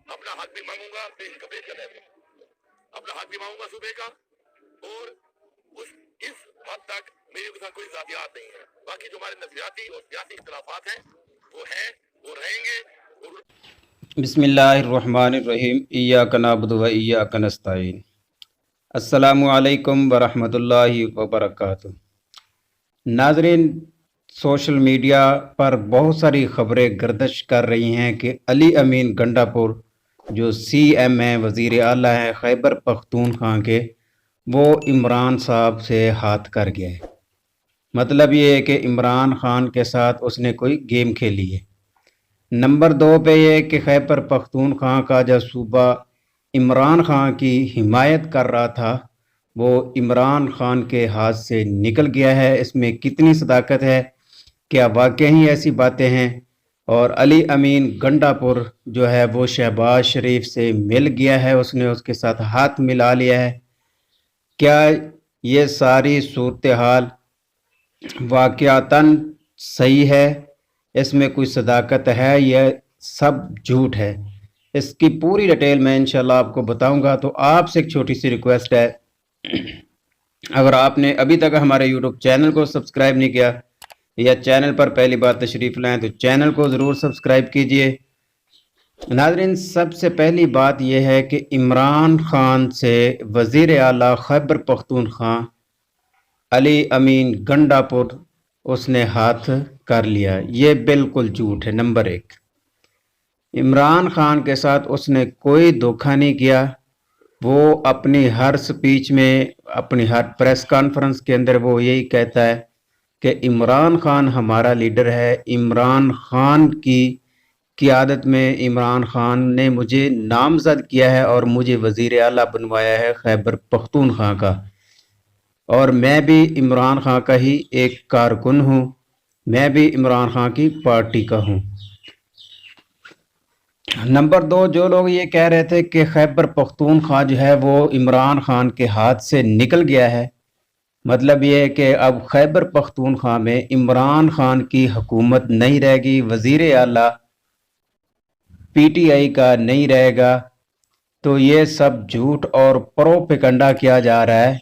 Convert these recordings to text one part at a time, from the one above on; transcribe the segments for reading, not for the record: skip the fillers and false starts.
अपना हक भी मांगूंगा पेश कबीर का में, अपना हक भी मांगूंगा सूबे का, और इस हद तक मेरे के साथ कोई जातियात नहीं है। बाकी जो हमारे नजरियाती और सियासी इख्तलाफात हैं वो हैं, वो रहेंगे। बिस्मिल्लाहिर्रहमानिर्रहीम, इय्याका नअबुदु व इय्याका नस्तईन। अस्सलामु अलैकुम व रहमतुल्लाहि व बरकातुहू। नाज़रीन, सोशल मीडिया पर बहुत सारी खबरें गर्दिश कर रही हैं कि अली अमीन गंडापुर जो CM हैं, वज़ीर आला हैं खैबर पख्तूनख्वा के, वो इमरान साहब से हाथ कर गया है। मतलब ये है कि इमरान खान के साथ उसने कोई गेम खेली है। नंबर 2 पे ये कि खैबर पख्तूनख्वा का जो सूबा इमरान खान की हिमायत कर रहा था वो इमरान खान के हाथ से निकल गया है। इसमें कितनी सदाकत है, क्या वाकई ही ऐसी बातें हैं? और अली अमीन गंडापुर जो है वो शहबाज शरीफ से मिल गया है, उसने उसके साथ हाथ मिला लिया है। क्या ये सारी सूरत हाल वाक़यातन सही है? इसमें कोई सदाकत है? यह सब झूठ है? इसकी पूरी डिटेल मैं इंशाल्लाह आपको बताऊंगा। तो आपसे एक छोटी सी रिक्वेस्ट है, अगर आपने अभी तक हमारे यूट्यूब चैनल को सब्सक्राइब नहीं किया या चैनल पर पहली बार तशरीफ़ लाएँ तो चैनल को ज़रूर सब्सक्राइब कीजिए। नाज़रीन, सबसे पहली बात यह है कि इमरान खान से वज़ीर आला खैबर पख्तूनख्वा अली अमीन गंडापुर उसने हाथ कर लिया, ये बिल्कुल झूठ है। नंबर 1, इमरान खान के साथ उसने कोई धोखा नहीं किया। वो अपनी हर स्पीच में, अपनी हर प्रेस कॉन्फ्रेंस के अंदर वो यही कहता है कि इमरान खान हमारा लीडर है। इमरान खान की क़ियादत में इमरान खान ने मुझे नामज़द किया है और मुझे वज़ीर आला बनवाया है खैबर पख्तूनख्वा का, और मैं भी इमरान खान का ही एक कारकुन हूँ, मैं भी इमरान खान की पार्टी का हूँ। नंबर 2, जो लोग ये कह रहे थे कि खैबर पख्तूनख्वा जो है वो इमरान खान के हाथ से निकल गया है, मतलब ये है कि अब खैबर पख्तूनख्वा में इमरान खान की हुकूमत नहीं रहेगी, वज़ीर आला PTI का नहीं रहेगा, तो ये सब झूठ और प्रोपेगेंडा किया जा रहा है।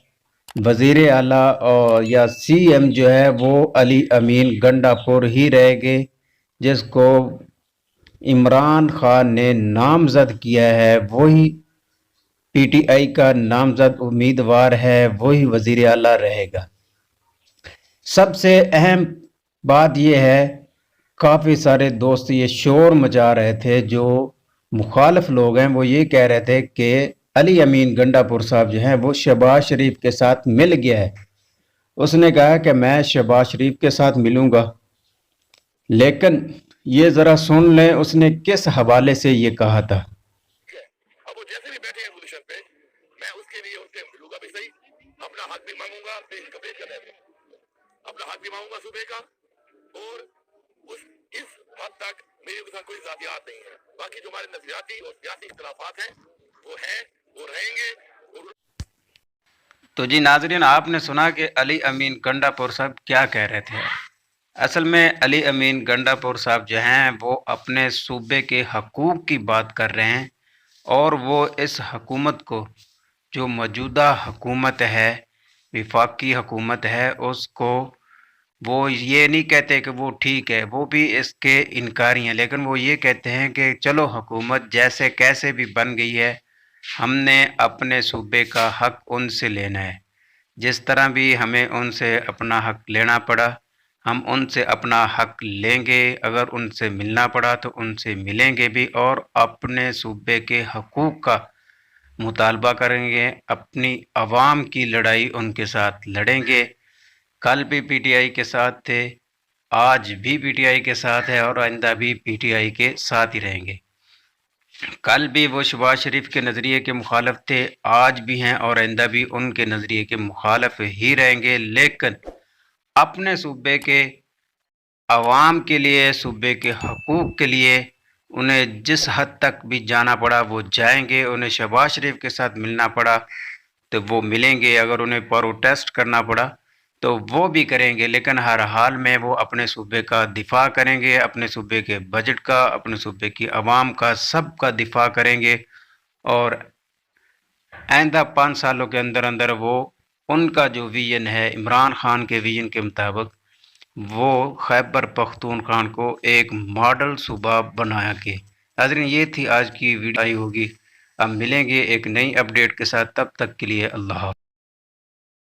वज़ीर आला और या CM जो है वो अली अमीन गंडापुर ही रहेंगे, जिसको इमरान खान ने नामज़द किया है, वही PTI का नामज़द उम्मीदवार है, वही वज़ीर आला रहेगा। सबसे अहम बात यह है, काफ़ी सारे दोस्त ये शोर मचा रहे थे, जो मुखालिफ लोग हैं वो ये कह रहे थे कि अली अमीन गंडापुर साहब जो हैं वो शहबाज शरीफ के साथ मिल गया है। उसने कहा कि मैं शहबाज शरीफ के साथ मिलूंगा, लेकिन ये ज़रा सुन लें उसने किस हवाले से ये कहा था। अब वो जैसे भी बैठे हैं पोजीशन पे, मैं उसके लिए उनसे मिलूंगा भी सही, अपना हक भी मांगूंगा पेश कबीर का में, अपना हक भी मांगूंगा सूबे का, और इस हद तक मेरे के साथ कोई जातियात नहीं है। बाकी जो हमारे नजरियाती और सियासी इख्तलाफात हैं वो हैं, वो रहेंगे। तो जी नाजरीन, आपने सुना कि अली अमीन गंडापुर साहब क्या कह रहे थे। असल में अली अमीन गंडापुर साहब जो हैं वो अपने सूबे के हकूक़ की बात कर रहे हैं, और वो इस हकूमत को, जो मौजूदा हकूमत है, वफाकी हकूमत है, उसको वो ये नहीं कहते कि वो ठीक है, वो भी इसके इनकारी हैं, लेकिन वो ये कहते हैं कि चलो हुकूमत जैसे कैसे भी बन गई है, हमने अपने सूबे का हक उनसे लेना है। जिस तरह भी हमें उनसे अपना हक लेना पड़ा, हम उनसे अपना हक लेंगे। अगर उनसे मिलना पड़ा तो उनसे मिलेंगे भी, और अपने सूबे के हकूक़ का मुतालबा करेंगे, अपनी आवाम की लड़ाई उनके साथ लड़ेंगे। कल भी PTI के साथ थे, आज भी PTI के साथ है, और आइंदा भी PTI के साथ ही रहेंगे। कल भी वो शहबाज शरीफ के नज़रिए के मुखालफ थे, आज भी हैं, और आइंदा भी उनके नज़रिए के मुखालफ ही रहेंगे। लेकिन अपने सूबे के अवाम के लिए, सूबे के हकूक़ के लिए उन्हें जिस हद तक भी जाना पड़ा वो जाएंगे। उन्हें शहबाज शरीफ के साथ मिलना पड़ा तो वो मिलेंगे, अगर उन्हें प्रोटेस्ट करना पड़ा تو وہ بھی کریں گے، لیکن ہر حال میں وہ اپنے صوبے کا دفاع کریں گے، اپنے صوبے کے بجٹ کا، اپنے صوبے کی عوام کا، سب کا دفاع کریں گے، اور آئندہ 5 سالوں کے اندر اندر وہ ان کا جو ویژن ہے عمران خان کے ویژن کے مطابق وہ خیبر پختونخوا کو ایک ماڈل صوبہ بنایا کے۔ حاضرین، یہ تھی آج کی ویڈیو، آئی ہوگی۔ اب ملیں گے ایک نئی اپڈیٹ کے ساتھ، تب تک کے لیے اللہ حافظ۔